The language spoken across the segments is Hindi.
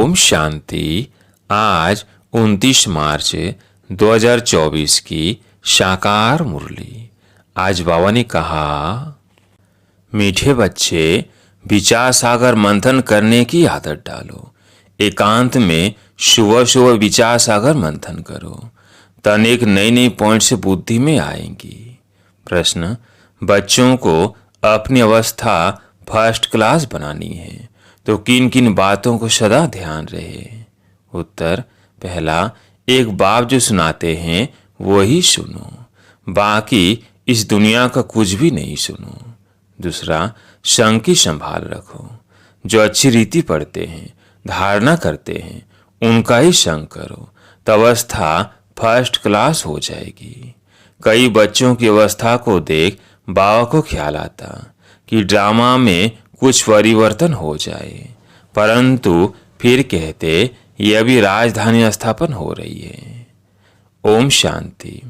ओम शांति। आज 29 मार्च 2024 की साकार मुरली। आज बाबा ने कहा, मीठे बच्चे, विचार सागर मंथन करने की आदत डालो। एकांत में सुबह सुबह विचार सागर मंथन करो, तो अनेक नई नई पॉइंट से बुद्धि में आएंगी। प्रश्न, बच्चों को अपनी अवस्था फर्स्ट क्लास बनानी है तो किन किन बातों को सदा ध्यान रहे। उत्तर, पहला, एक बाप जो सुनाते हैं वही सुनो, बाकी इस दुनिया का कुछ भी नहीं सुनो। दूसरा, संग की संभाल रखो। जो अच्छी रीति पढ़ते हैं, धारणा करते हैं, उनका ही संग करो, तो अवस्था फर्स्ट क्लास हो जाएगी। कई बच्चों की अवस्था को देख बाबा को ख्याल आता कि ड्रामा में कुछ परिवर्तन हो जाए, परंतु फिर कहते यह भी राजधानी स्थापन हो रही है। ओम शांति।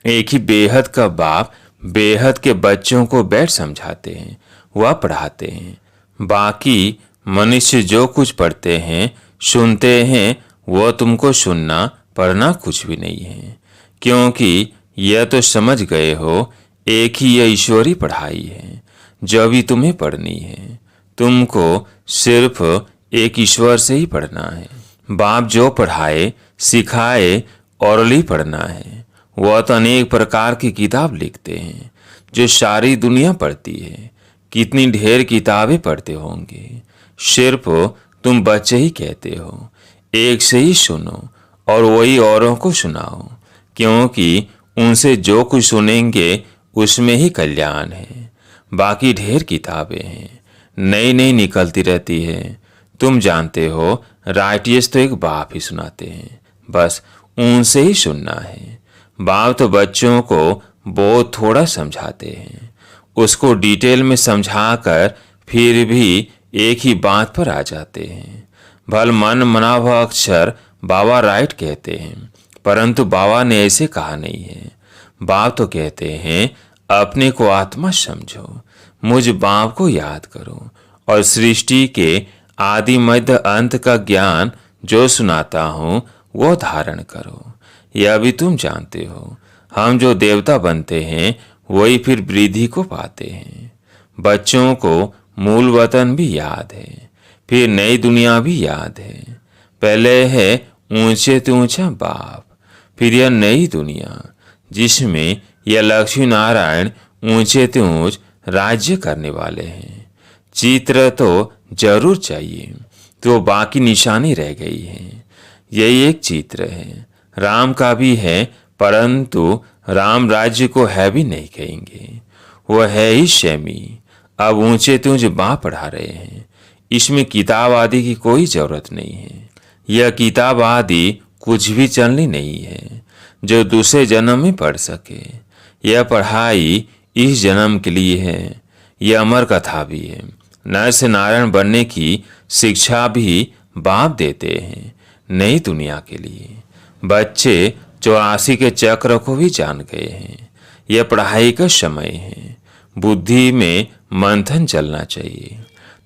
एक ही बेहद का बाप बेहद के बच्चों को बैठ समझाते हैं, वह पढ़ाते हैं। बाकी मनुष्य जो कुछ पढ़ते हैं, सुनते हैं, वह तुमको सुनना पढ़ना कुछ भी नहीं है, क्योंकि यह तो समझ गए हो एक ही यह ईश्वरी पढ़ाई है जो भी तुम्हें पढ़नी है। तुमको सिर्फ एक ईश्वर से ही पढ़ना है। बाप जो पढ़ाए सिखाए और ही पढ़ना है। वह तो अनेक प्रकार की किताब लिखते हैं जो सारी दुनिया पढ़ती है। कितनी ढेर किताबें पढ़ते होंगे, सिर्फ तुम बच्चे ही कहते हो एक से ही सुनो और वही औरों को सुनाओ, क्योंकि उनसे जो कुछ सुनेंगे उसमें ही कल्याण है। बाकी ढेर किताबें हैं, नई नई निकलती रहती है। तुम जानते हो राइटियस तो एक बाप ही सुनाते हैं, बस उनसे ही सुनना है। बाप तो बच्चों को बहुत थोड़ा समझाते हैं, उसको डिटेल में समझाकर फिर भी एक ही बात पर आ जाते हैं। भल मन मनाभ अक्षर बाबा राइट कहते हैं, परंतु बाबा ने ऐसे कहा नहीं है। बाप तो कहते हैं अपने को आत्मा समझो, मुझ बाप को याद करो और सृष्टि के आदि मध्य अंत का ज्ञान जो सुनाता हूँ वो धारण करो। यह भी तुम जानते हो, हम जो देवता बनते हैं वही फिर वृद्धि को पाते हैं। बच्चों को मूल वतन भी याद है, फिर नई दुनिया भी याद है। पहले है ऊंचे से ऊंचा बाप, फिर यह नई दुनिया जिसमें यह लक्ष्मी नारायण ऊंचे से ऊंच राज्य करने वाले हैं। चित्र तो जरूर चाहिए, तो बाकी निशानी रह गई है। यही एक चित्र है, राम का भी है, परंतु राम राज्य को है भी नहीं कहेंगे, वह है ही शमी। अब ऊंचे से ऊंचे बाप पढ़ा रहे हैं, इसमें किताब आदि की कोई जरूरत नहीं है। यह किताब आदि कुछ भी चलनी नहीं है जो दूसरे जन्म में पढ़ सके। यह पढ़ाई इस जन्म के लिए है। यह अमर कथा भी है। नर से नारायण बनने की शिक्षा भी बाप देते हैं नई दुनिया के लिए। बच्चे 84 के चक्र को भी जान गए हैं। यह पढ़ाई का समय है। बुद्धि में मंथन चलना चाहिए।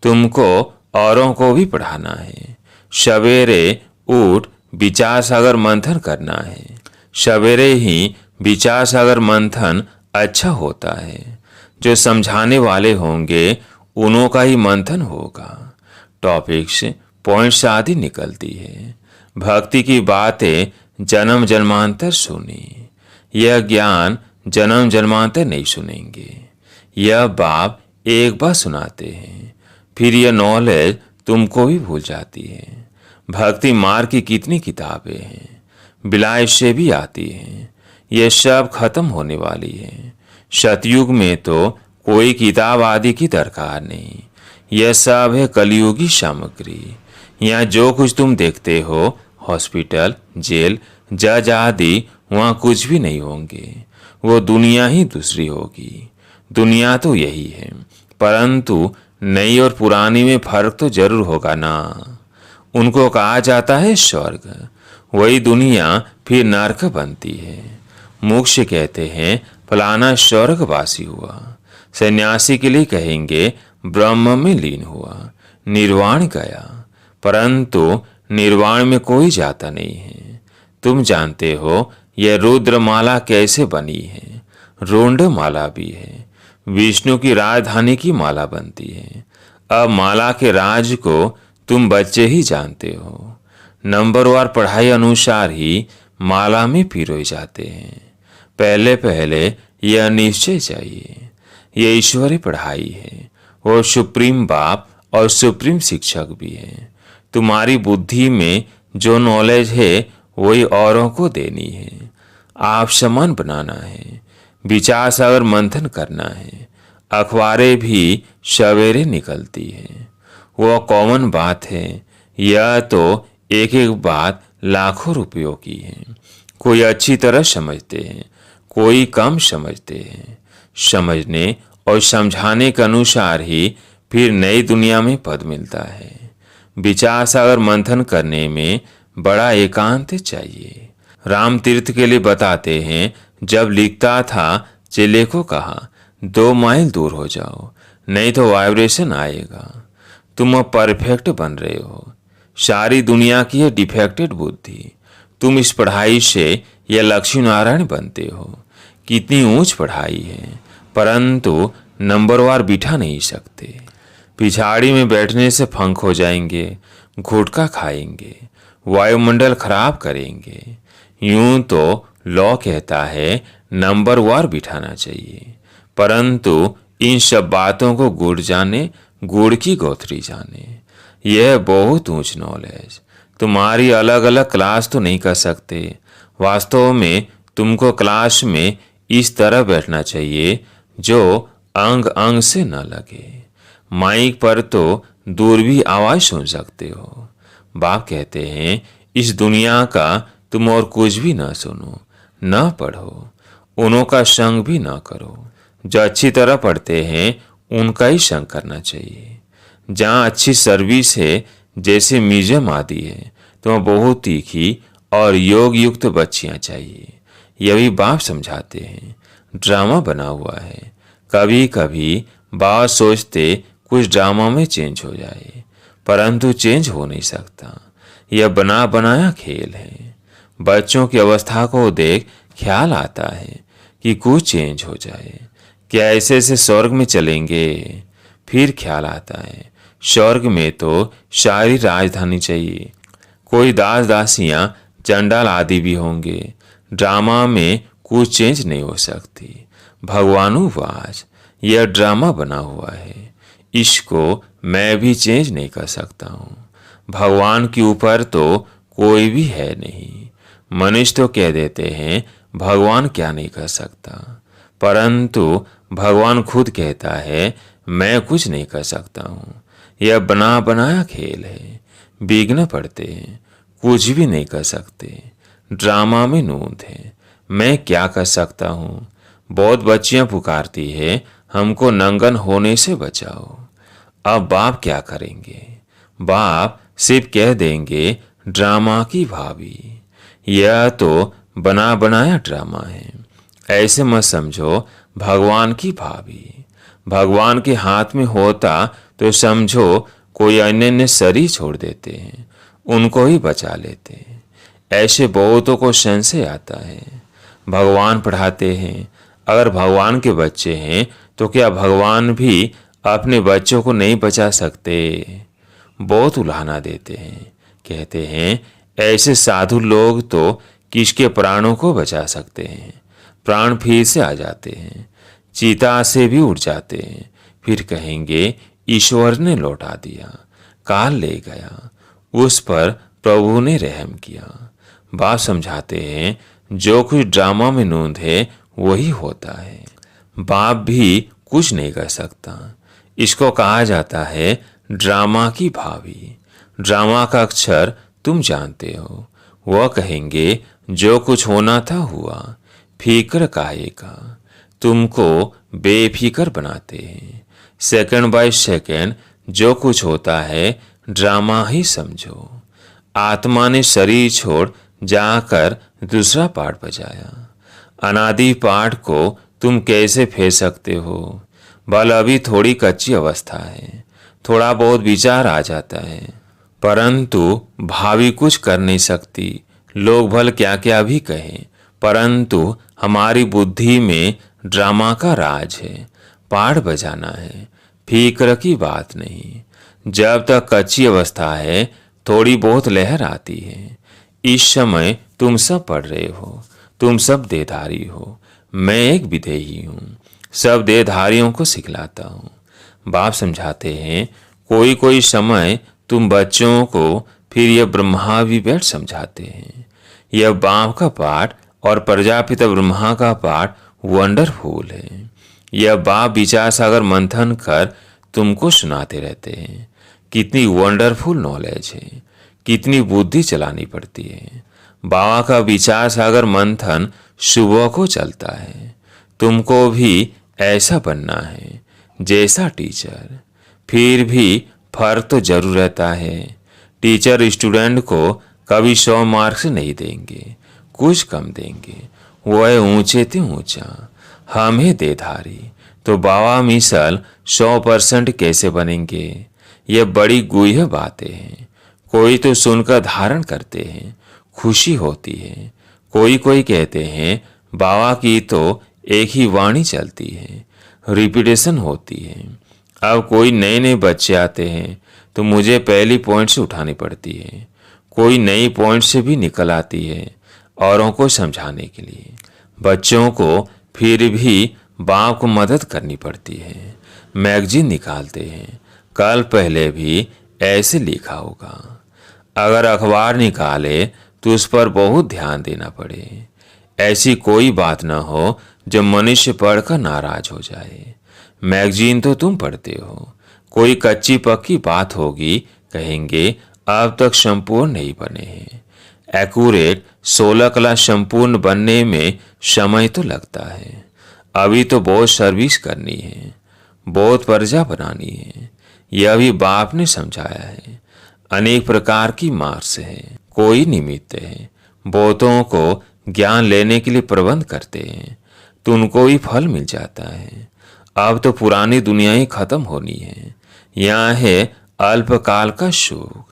तुमको औरों को भी पढ़ाना है। सवेरे उठ विचार सागर मंथन करना है। सवेरे ही विचार सागर मंथन अच्छा होता है। जो समझाने वाले होंगे उन्हों का ही मंथन होगा। टॉपिक्स पॉइंट्स आदि निकलती है। भक्ति की बातें जन्म जन्मांतर सुनी, यह ज्ञान जन्म जन्मांतर नहीं सुनेंगे। यह बाप एक बार सुनाते हैं, फिर यह नॉलेज तुमको भी भूल जाती है। भक्ति मार्ग की कितनी किताबें हैं, बिलाय से भी आती हैं। यह सब खत्म होने वाली है। सतयुग में तो कोई किताब आदि की दरकार नहीं। यह सब है कलयुगी सामग्री। यहाँ जो कुछ तुम देखते हो, हॉस्पिटल, जेल, जज आदि, वहाँ कुछ भी नहीं होंगे। वो दुनिया ही दूसरी होगी। दुनिया तो यही है, परंतु नई और पुरानी में फर्क तो जरूर होगा ना। उनको कहा जाता है स्वर्ग, वही दुनिया फिर नरक बनती है। मोक्ष कहते हैं फलाना स्वर्गवासी हुआ। सन्यासी के लिए कहेंगे ब्रह्म में लीन हुआ, निर्वाण गया। परंतु निर्वाण में कोई जाता नहीं है। तुम जानते हो यह रुद्र माला कैसे बनी है। रोंड माला भी है। विष्णु की राजधानी की माला बनती है। अब माला के राज को तुम बच्चे ही जानते हो। नंबरवार पढ़ाई अनुसार ही माला में पिरोए जाते हैं। पहले पहले यह निश्चय चाहिए, यह ईश्वरीय पढ़ाई है। वो सुप्रीम बाप और सुप्रीम शिक्षक भी है। तुम्हारी बुद्धि में जो नॉलेज है वही औरों को देनी है। आप समान बनाना है। विचार सागर मंथन करना है। अखबारें भी सवेरे निकलती है। वह कॉमन बात है। यह तो एक एक बात लाखों रुपयों की है। कोई अच्छी तरह समझते हैं, कोई कम समझते हैं। समझने और समझाने के अनुसार ही फिर नई दुनिया में पद मिलता है। विचार सागर मंथन करने में बड़ा एकांत चाहिए। राम तीर्थ के लिए बताते हैं, जब लिखता था चेले को कहा 2 माइल दूर हो जाओ, नहीं तो वाइब्रेशन आएगा। तुम अब परफेक्ट बन रहे हो। सारी दुनिया की है डिफेक्टेड बुद्धि। तुम इस पढ़ाई से यह लक्ष्मी नारायण बनते हो। कितनी ऊंच पढ़ाई है, परंतु नंबरवार बिठा नहीं सकते। पिछाड़ी में बैठने से फंक हो जाएंगे, गुटखा खाएंगे, वायुमंडल खराब करेंगे। यूं तो लॉ कहता है नंबरवार बिठाना चाहिए, परंतु इन सब बातों को गुड़ जाने, गुड़ की गोथरी जाने। यह बहुत ऊंच नॉलेज। तुम्हारी अलग अलग क्लास तो नहीं कर सकते। वास्तव में तुमको क्लास में इस तरह बैठना चाहिए जो अंग अंग से न लगे। माइक पर तो दूर भी आवाज सुन सकते हो। बाप कहते हैं इस दुनिया का तुम और कुछ भी न सुनो, न पढ़ो, उनों का संग भी न करो। जो अच्छी तरह पढ़ते हैं उनका ही संग करना चाहिए। जहाँ अच्छी सर्विस है, जैसे म्यूजियम आदि है, तो वहाँ बहुत तीखी और योग युक्त बच्चियाँ चाहिए। यह भी बाप समझाते हैं। ड्रामा बना हुआ है। कभी कभी बाबा सोचते कुछ ड्रामा में चेंज हो जाए, परंतु चेंज हो नहीं सकता। यह बना बनाया खेल है। बच्चों की अवस्था को देख ख्याल आता है कि कुछ चेंज हो जाए। क्या ऐसे से स्वर्ग में चलेंगे? फिर ख्याल आता है स्वर्ग में तो सारी राजधानी चाहिए। कोई दास दासियां चंडाल आदि भी होंगे। ड्रामा में कुछ चेंज नहीं हो सकती। भगवानुवाच, यह ड्रामा बना हुआ है, इसको मैं भी चेंज नहीं कर सकता हूँ। भगवान के ऊपर तो कोई भी है नहीं। मनुष्य तो कह देते हैं भगवान क्या नहीं कर सकता, परंतु भगवान खुद कहता है मैं कुछ नहीं कर सकता हूँ। यह बना बनाया खेल है। बिगन पड़ते हैं, कुछ भी नहीं कर सकते। ड्रामा में नूंद है। मैं क्या कर सकता हूँ? बहुत बच्चियां पुकारती है हमको नंगन होने से बचाओ। अब बाप क्या करेंगे? बाप सिर्फ कह देंगे ड्रामा की भाभी। यह तो बना बनाया ड्रामा है। ऐसे मत समझो भगवान की भाभी। भगवान के हाथ में होता तो समझो कोई अन्य ने शरीर छोड़ देते हैं, उनको ही बचा लेते हैं। ऐसे बहुतों को संशय आता है। भगवान पढ़ाते हैं, अगर भगवान के बच्चे हैं तो क्या भगवान भी अपने बच्चों को नहीं बचा सकते? बहुत उलाहना देते हैं। कहते हैं ऐसे साधु लोग तो किसके प्राणों को बचा सकते हैं। प्राण फिर से आ जाते हैं, चीता से भी उड़ जाते हैं। फिर कहेंगे ईश्वर ने लौटा दिया, काल ले गया, उस पर प्रभु ने रहम किया। बाप समझाते हैं जो कुछ ड्रामा में नूंद है वही होता है। बाप भी कुछ नहीं कर सकता। इसको कहा जाता है ड्रामा की भाभी। ड्रामा का अक्षर तुम जानते हो। वह कहेंगे जो कुछ होना था हुआ, फिक्र काहे का। तुमको बेफिक्र बनाते हैं। सेकंड बाय सेकंड जो कुछ होता है ड्रामा ही समझो। आत्मा ने शरीर छोड़ जाकर दूसरा पाठ बजाया। अनादि पाठ को तुम कैसे फेर सकते हो? बल अभी थोड़ी कच्ची अवस्था है, थोड़ा बहुत विचार आ जाता है, परंतु भाभी कुछ कर नहीं सकती। लोग भल क्या क्या भी कहें, परंतु हमारी बुद्धि में ड्रामा का राज है। पाठ बजाना है, फिक्र की बात नहीं। जब तक कच्ची अवस्था है थोड़ी बहुत लहर आती है। इस समय तुम सब पढ़ रहे हो, तुम सब देहधारी हो, मैं एक विदेही हूँ, सब देहधारियों को सिखलाता हूँ। बाप समझाते हैं, कोई कोई समय तुम बच्चों को फिर यह ब्रह्मा भी बैठ समझाते हैं। यह बाप का पाठ और प्रजापिता ब्रह्मा का पाठ वंडरफुल है। यह बाप विचार सागर मंथन कर तुमको सुनाते रहते हैं। कितनी वंडरफुल नॉलेज है, कितनी बुद्धि चलानी पड़ती है। बाबा का विचार सागर मंथन सुबह को चलता है। तुमको भी ऐसा बनना है जैसा टीचर। फिर भी फर्क तो जरूर रहता है। टीचर स्टूडेंट को कभी 100 मार्क्स नहीं देंगे, कुछ कम देंगे। वह ऊंचे ते ऊंचा, हम है देधारी, तो बाबा मिसल 100% कैसे बनेंगे? ये बड़ी गुह्य बातें हैं। कोई तो सुनकर धारण करते हैं, खुशी होती है। कोई कोई कहते हैं बाबा की तो एक ही वाणी चलती है, रिपीटेशन होती है। अब कोई नए नए बच्चे आते हैं तो मुझे पहली पॉइंट से उठानी पड़ती है। कोई नई पॉइंट से भी निकल आती है औरों को समझाने के लिए। बच्चों को फिर भी बाप को मदद करनी पड़ती है। मैगजीन निकालते हैं, कल पहले भी ऐसे लिखा होगा। अगर अखबार निकाले तो उस पर बहुत ध्यान देना पड़े। ऐसी कोई बात न हो जो मनुष्य पढ़कर नाराज हो जाए। मैगजीन तो तुम पढ़ते हो, कोई कच्ची पक्की बात होगी, कहेंगे अब तक संपूर्ण नहीं बने हैं। एक्यूरेट 16 क्लास संपूर्ण बनने में समय तो लगता है। अभी तो बहुत सर्विस करनी है, बहुत प्रजा बनानी है। यह भी बाप ने समझाया है। अनेक प्रकार की मार्क्स है, कोई निमित्त है। बहुतों को ज्ञान लेने के लिए प्रबंध करते हैं तो उनको भी फल मिल जाता है। अब तो पुरानी दुनिया ही खत्म होनी है। यहाँ है अल्पकाल का सुख।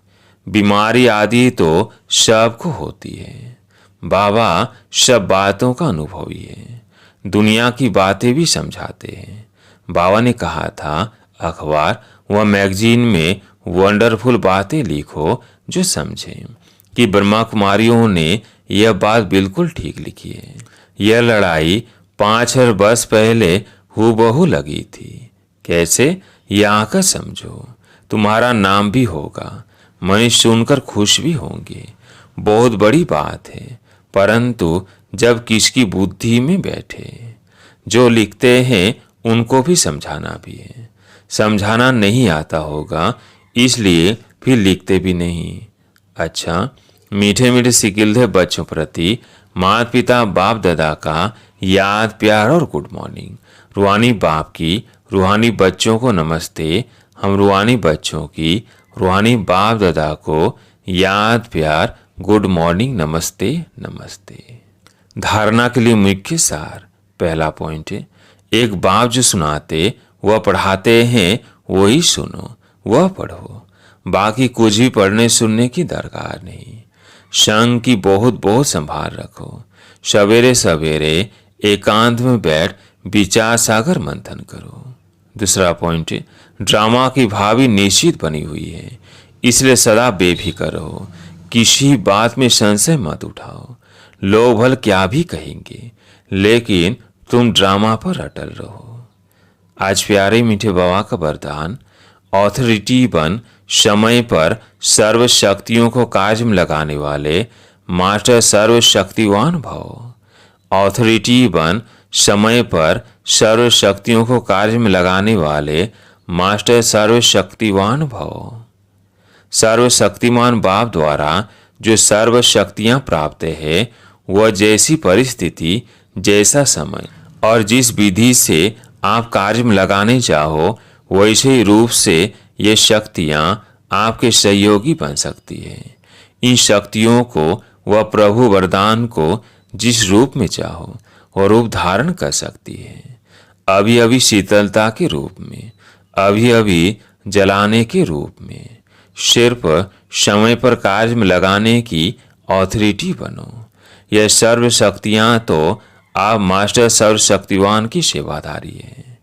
बीमारी आदि तो सबको होती है। बाबा सब बातों का अनुभवी है, दुनिया की बातें भी समझाते हैं। बाबा ने कहा था अखबार व मैगजीन में वंडरफुल बातें लिखो जो समझें कि ब्रह्मा कुमारियों ने यह बात बिल्कुल ठीक लिखी है। यह लड़ाई 5 वर्ष पहले हूबहू लगी थी। कैसे? यह आकर समझो, तुम्हारा नाम भी होगा, मनुष्य सुनकर खुश भी होंगे। बहुत बड़ी बात है, परंतु जब किसकी बुद्धि में बैठे। जो लिखते हैं उनको भी समझाना भी है। समझाना नहीं आता होगा इसलिए फिर लिखते भी नहीं। अच्छा, मीठे मीठे सिकिलधे बच्चों प्रति माता पिता बाप दादा का याद प्यार और गुड मॉर्निंग। रूहानी बाप की रूहानी बच्चों को नमस्ते। हम रूहानी बच्चों की रूहानी बाप दादा को याद प्यार गुड मॉर्निंग नमस्ते नमस्ते। धारणा के लिए मुख्य सार। पहला पॉइंट है, एक बाप जो सुनाते वह पढ़ाते हैं वही सुनो, वह पढ़ो। बाकी कुछ भी पढ़ने सुनने की दरकार नहीं। संग की बहुत बहुत संभाल रखो। सवेरे सवेरे एकांत में बैठ विचार सागर मंथन करो। दूसरा पॉइंट, ड्रामा की भावी निश्चित बनी हुई है, इसलिए सदा बेफिक्र रहो। किसी बात में संशय मत उठाओ। लोग भल क्या भी कहेंगे, लेकिन तुम ड्रामा पर अटल रहो। आज प्यारे मीठे बाबा का वरदान, ऑथोरिटी बन समय पर सर्व शक्तियों को कार्य में लगाने वाले मास्टर सर्वशक्तिवान भव। ऑथोरिटी बन समय पर सर्व शक्तियों को कार्य में लगाने वाले मास्टर सर्वशक्तिवान भव। सर्वशक्तिमान बाप द्वारा जो सर्व शक्तियां प्राप्त है, वह जैसी परिस्थिति, जैसा समय और जिस विधि से आप कार्य में लगाने चाहो, वैसे ही रूप से ये शक्तियां आपके सहयोगी बन सकती है। इन शक्तियों को वह प्रभु वरदान को जिस रूप में चाहो वह रूप धारण कर सकती है। अभी अभी शीतलता के रूप में, अभी अभी जलाने के रूप में, सिर्फ समय पर कार्य में लगाने की ऑथोरिटी बनो। यह सर्व शक्तियाँ तो आप मास्टर सर्वशक्तिवान की सेवाधारी है।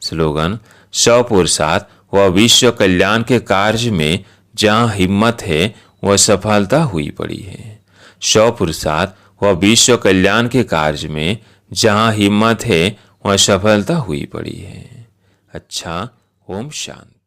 स्लोगन, सौ पुरुषार्थ व विश्व कल्याण के कार्य में जहाँ हिम्मत है वह सफलता हुई पड़ी है। सौ पुरुषार्थ व विश्व कल्याण के कार्य में जहाँ हिम्मत है वह सफलता हुई पड़ी है। अच्छा, ओम शांति।